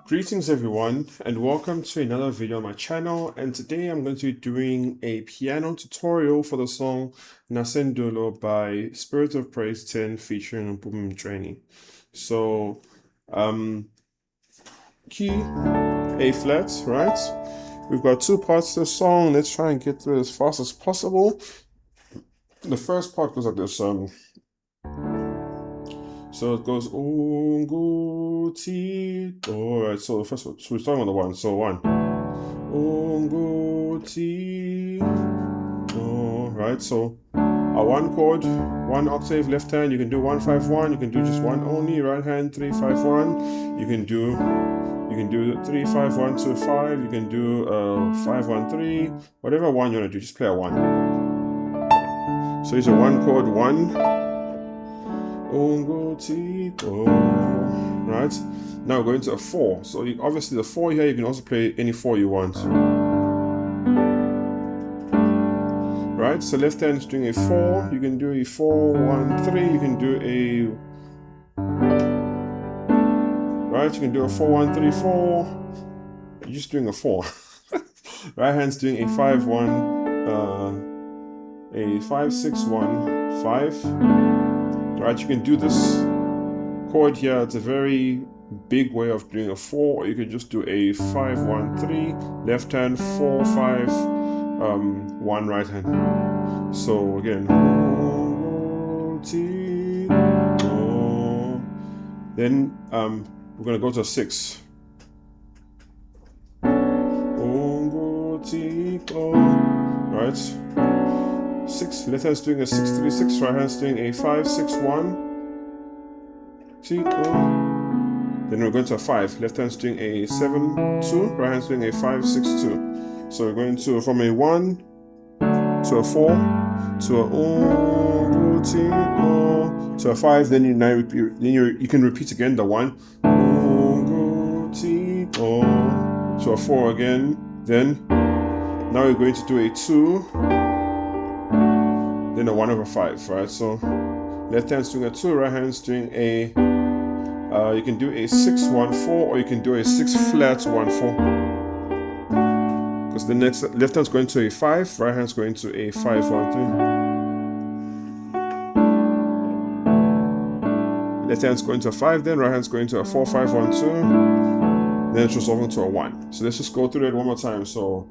Greetings everyone and welcome to another video on my channel, and today I'm going to be doing a piano tutorial for the song Nasendulo by Spirit of Praise 10 featuring Mpumi Mtshweni. So key A flat, right? We've got two parts to the song. Let's try and get through it as fast as possible. The first part goes like this. So it goes ungu ti. Alright, so the first one, so we're starting on the one. So one. Ungu ti. Alright, so a one chord, one octave left hand, you can do 1-5-1, you can do just one only, right hand 3-5-1, you can do 3-5-1-2-5, you can do 5-1-3, whatever one you want to do, just play a one. So it's a one chord, one. Right, now we're going to a 4. So obviously the 4 here, you can also play any 4 you want. Right, so left hand is doing a 4, you can do a 4-1-3, you can do a, right, you can do a 4-1-3-4, you're just doing a 4. Right hand's doing a 5-1, a 5-6-1-5. Right, you can do this chord here. It's a very big way of doing a 4, or you can just do a 5-1-3 left hand, 4-5 1 right hand. So again, then we're gonna go to a 6. Right, 6, left hand's doing a 6-3-6, right hand's doing a 5-6-1. Then we're going to a 5, left hand's doing a 7-2, right hand's doing a 5-6-2. So we're going to from a 1 to a 4 to a to a 5. Then you can repeat again the 1 to a 4 again. Then now we're going to do a 2. Then a 1/5, right? So left hand's doing a 2, right hand's doing a, you can do a 6-1-4, or you can do a 6 flat 1-4. Because the next, left hand's going to a 5, right hand's going to a 5-1-3. Left hand's going to a 5, then right hand's going to a 4-5-1-2. Then it's resolving to a 1. So let's just go through that one more time. So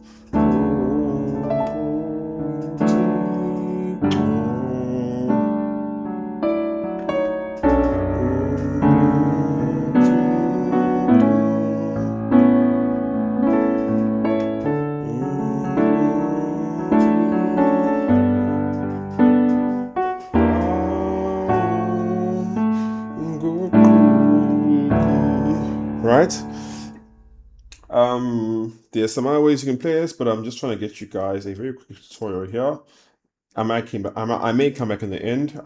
right? There's some other ways you can play this, but I'm just trying to get you guys a very quick tutorial here. I may come back in the end.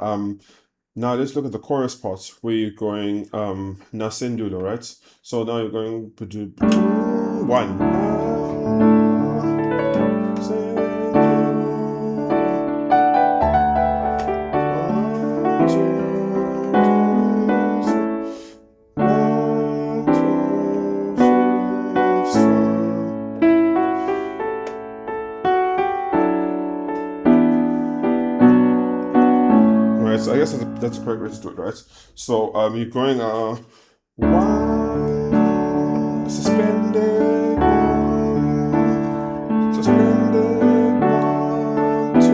Now let's look at the chorus parts where you're going Nasendulo, right? So now you're going to do 1. So I guess that's the correct way to do it, right? So you're going 1 suspended, 1 suspended, 1 2.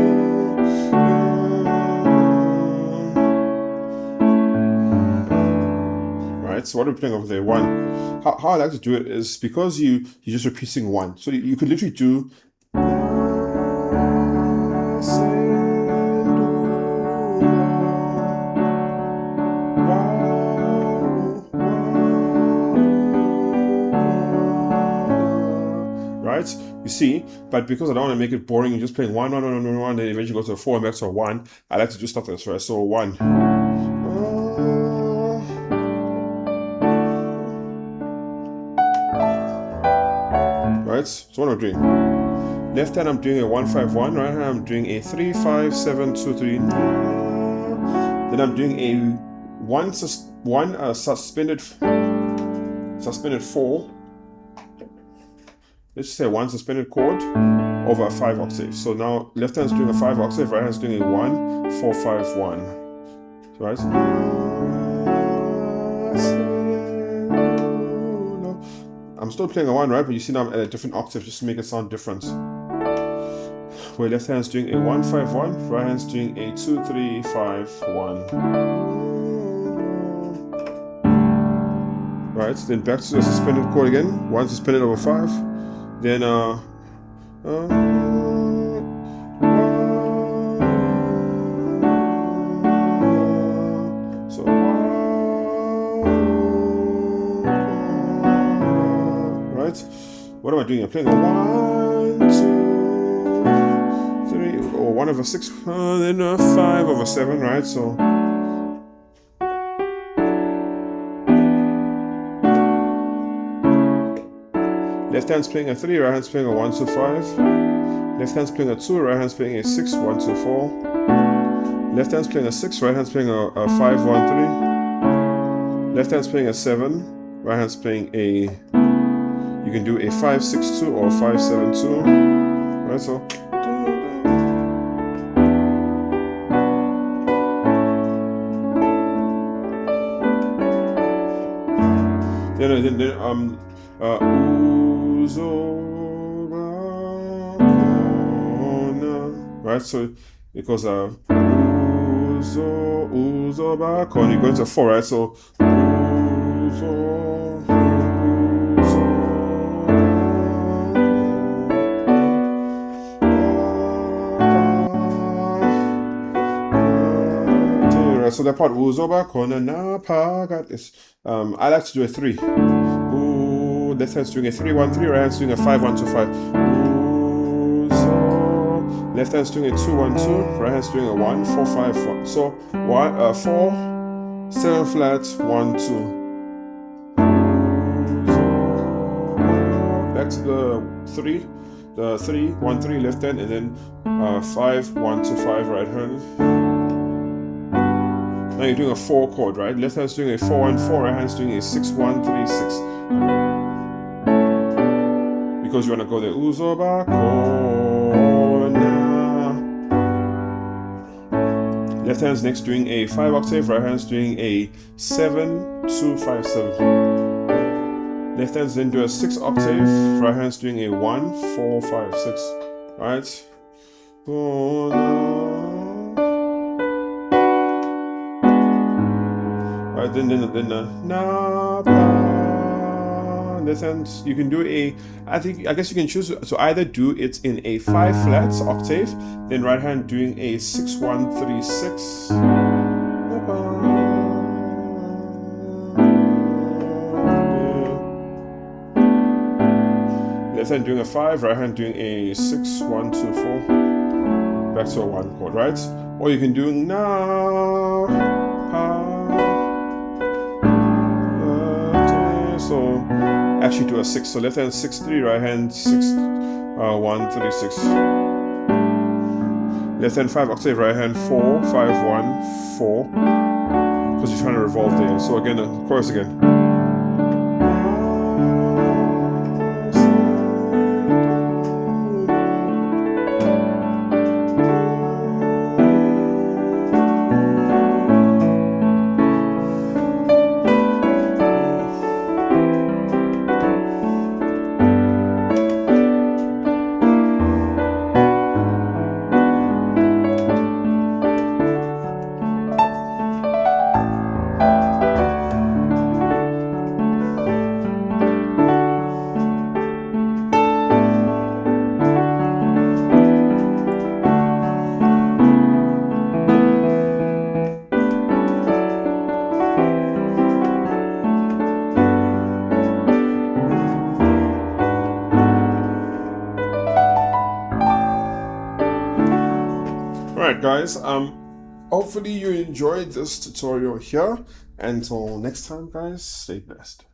Right. So what are we playing over there? 1. How I like to do it is because you're just repeating 1. So you could literally do. Right? You see, but because I don't want to make it boring, you're just playing 1, 1, 1, 1, 1, then eventually go to a 4 and back to a 1. I like to do stuff like this, right? So 1. Right? So what I'm doing. Left hand I'm doing a 1-5-1, right hand I'm doing a 3-5-7-2-3. Then I'm doing a 1 suspended suspended 4. Let's say 1 suspended chord over a 5 octave. So now left hand's doing a 5 octave, right hand's doing a 1, 4, 5, 1. Right? I'm still playing a 1, right? But you see now I'm at a different octave just to make it sound different. Where left hand's doing a 1, 5, 1, right hand's doing a 2, 3, 5, 1. Right, then back to the suspended chord again. 1 suspended over 5. Then so right. What am I doing? I'm playing a 1, 2, 3, or 1 over 6, then a 5 over 7, right? So left hand's playing a 3, right hand's playing a 1, 2, 5. Left hand's playing a 2, right hand's playing a 6, 1, 2, 4. Left hand's playing a 6, right hand's playing a 5, 1, 3. Left hand's playing a 7, right hand's playing a, you can do a 5, 6, 2 or 5, 7, 2. Right, so. Then right, so it goes uzo bakon, you go into 4, right? So so that part uzo bakon na pagat is I like to do a 3. Left hand's doing a 3, 1, 3, right hand's doing a 5, 1, 2, 5. Left hand's doing a 2, 1, 2, right hand's doing a 1, 4, 5, 4. So 4, 7 flat, 1, 2. Back to the 3, 1, 3 left hand, and then 5, 1, 2, 5 right hand. Now you're doing a 4 chord, right? Left hand's doing a 4, 1, 4, right hand's doing a 6, 1, 3, 6. Because you want to go there. Uzo bakona. Left hand's next doing a 5 octave, right hand's doing a 7, 2, 5, 7. Left hand's then do a 6 octave, right hand's doing a 1, 4, 5, 6. Right? Right, then na left hand, you can do a, I guess you can choose to either do it in a 5 flat octave, then right hand doing a 6, 1, 3, 6. Left hand doing a 5, right hand doing a 6, 1, 2, 4. Back to a 1 chord, right? Or you can do na so actually do a 6. So left hand 6, 3, right hand 6, 1, 3, 6. Left hand 5 octave, right hand 4, 5, 1, 4. Because you're trying to revolve there. So again, the chorus again. Alright guys, hopefully you enjoyed this tutorial here. Until next time guys, stay blessed.